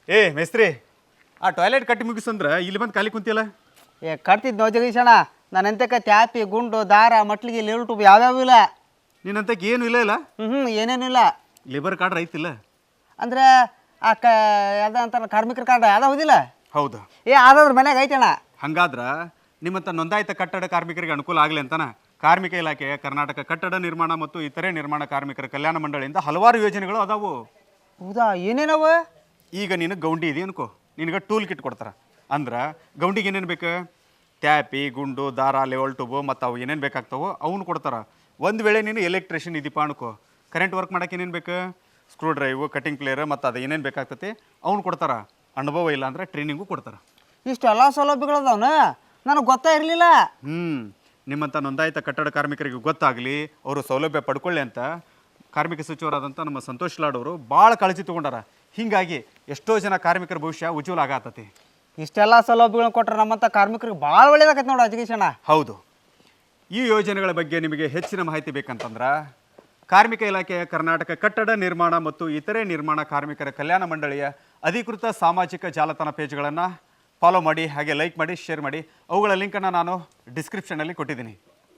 ಏ ಮೇಸ್ತ್ರಿ ಆ ಟಾಯ್ಲೆಟ್ ಕಟ್ಟಿ ಮುಗಿಸಂದ್ರ ಇಲ್ಲಿ ಬಂದು ಖಾಲಿ ಕುಂತಿಲ್ಲ. ಕಟ್ತಿದ್ನೋ ಜಗದೀಶಣ್ಣ. ನನ್ನಂತಕ್ಕೆ ತ್ಯಾಪಿ ಗುಂಡು ದಾರ ಮಟ್ಲಿಗೆ ಲೇಲ್ಟು ಯಾವ್ಯಾವ ಇಲ್ಲ. ನಿನ್ನಂತಕ್ಕೆ ಏನು ಇಲ್ಲ ಇಲ್ಲ. ಏನೇನು ಇಲ್ಲ. ಲೇಬರ್ ಕಾರ್ಡ್ ರೈತಿಲ್ಲ ಅಂದ್ರೆ ಆ ಯಾವ್ದಂತ ಕಾರ್ಮಿಕರ ಕಾರ್ಡ್ ಯಾವ್ದಾವುದಿಲ್ಲ. ಹೌದು. ಆದಾದ್ರ ಮನ್ಯಾಗ ಐತಣ್ಣ. ಹಂಗಾದ್ರ ನಿಮ್ಮಂತ ನೋಂದಾಯಿತ ಕಟ್ಟಡ ಕಾರ್ಮಿಕರಿಗೆ ಅನುಕೂಲ ಆಗಲಿ ಅಂತಾನ ಕಾರ್ಮಿಕ ಇಲಾಖೆ ಕರ್ನಾಟಕ ಕಟ್ಟಡ ನಿರ್ಮಾಣ ಮತ್ತು ಇತರೆ ನಿರ್ಮಾಣ ಕಾರ್ಮಿಕರ ಕಲ್ಯಾಣ ಮಂಡಳಿಯಿಂದ ಹಲವಾರು ಯೋಜನೆಗಳು ಅದಾವು. ಹೌದಾ? ಏನೇನವ? ಈಗ ನೀನು ಗೌಂಡಿ ಇದೆ ಅನ್ಕೋ, ನಿನಗೆ ಟೂಲ್ ಕಿಟ್ ಕೊಡ್ತಾರೆ. ಅಂದ್ರೆ ಗೌಂಡಿಗೆ ಏನೇನು ಬೇಕು? ಟ್ಯಾಪಿ ಗುಂಡು ದಾರ ಲೆವೆಲ್ ಟ್ಯೂಬು ಮತ್ತು ಅವು ಏನೇನು ಬೇಕಾಗ್ತಾವೋ ಅವನು ಕೊಡ್ತಾರೆ. ಒಂದು ವೇಳೆ ನೀನು ಎಲೆಕ್ಟ್ರಿಷಿಯನ್ ಇದೀಪ ಅನ್ಕೋ, ಕರೆಂಟ್ ವರ್ಕ್ ಮಾಡೋಕೆ ಏನೇನು ಬೇಕು? ಸ್ಕ್ರೂ ಡ್ರೈವು, ಕಟಿಂಗ್ ಪ್ಲೇಯರ್ ಮತ್ತು ಅದು ಏನೇನು ಬೇಕಾಗ್ತೈತಿ ಅವ್ನು ಕೊಡ್ತಾರೆ. ಅನುಭವ ಇಲ್ಲ ಅಂದ್ರೆ ಟ್ರೈನಿಂಗು ಕೊಡ್ತಾರೆ. ಇಷ್ಟೆಲ್ಲ ಸೌಲಭ್ಯಗಳದಾವನ? ನನಗೆ ಗೊತ್ತಾ ಇರಲಿಲ್ಲ. ನಿಮ್ಮಂಥ ನೋಂದಾಯಿತ ಕಟ್ಟಡ ಕಾರ್ಮಿಕರಿಗೆ ಗೊತ್ತಾಗಲಿ, ಅವರು ಸೌಲಭ್ಯ ಪಡ್ಕೊಳ್ಳಿ ಅಂತ ಕಾರ್ಮಿಕ ಸಚಿವರಾದಂಥ ನಮ್ಮ ಸಂತೋಷ್ ಲಾಡ್ ಅವರು ಭಾಳ ಕಾಳಜಿ ತೊಗೊಂಡಾರ. ಹೀಗಾಗಿ ಎಷ್ಟೋ ಜನ ಕಾರ್ಮಿಕರ ಭವಿಷ್ಯ ಉಜ್ವಲ ಆಗತ್ತತಿ. ಇಷ್ಟೆಲ್ಲ ಸೌಲಭ್ಯಗಳನ್ನ ಕೊಟ್ಟರೆ ನಮ್ಮಂಥ ಕಾರ್ಮಿಕರಿಗೆ ಭಾಳ ಒಳ್ಳೇದಾಗತ್ತೆ ನೋಡು ಅಜಗೀಶಣ್ಣ. ಹೌದು. ಈ ಯೋಜನೆಗಳ ಬಗ್ಗೆ ನಿಮಗೆ ಹೆಚ್ಚಿನ ಮಾಹಿತಿ ಬೇಕಂತಂದ್ರೆ ಕಾರ್ಮಿಕ ಇಲಾಖೆಯ ಕರ್ನಾಟಕ ಕಟ್ಟಡ ನಿರ್ಮಾಣ ಮತ್ತು ಇತರೆ ನಿರ್ಮಾಣ ಕಾರ್ಮಿಕರ ಕಲ್ಯಾಣ ಮಂಡಳಿಯ ಅಧಿಕೃತ ಸಾಮಾಜಿಕ ಜಾಲತಾಣ ಪೇಜ್ಗಳನ್ನು ಫಾಲೋ ಮಾಡಿ, ಹಾಗೆ ಲೈಕ್ ಮಾಡಿ, ಶೇರ್ ಮಾಡಿ. ಅವುಗಳ ಲಿಂಕನ್ನು ನಾನು ಡಿಸ್ಕ್ರಿಪ್ಷನಲ್ಲಿ ಕೊಟ್ಟಿದ್ದೀನಿ.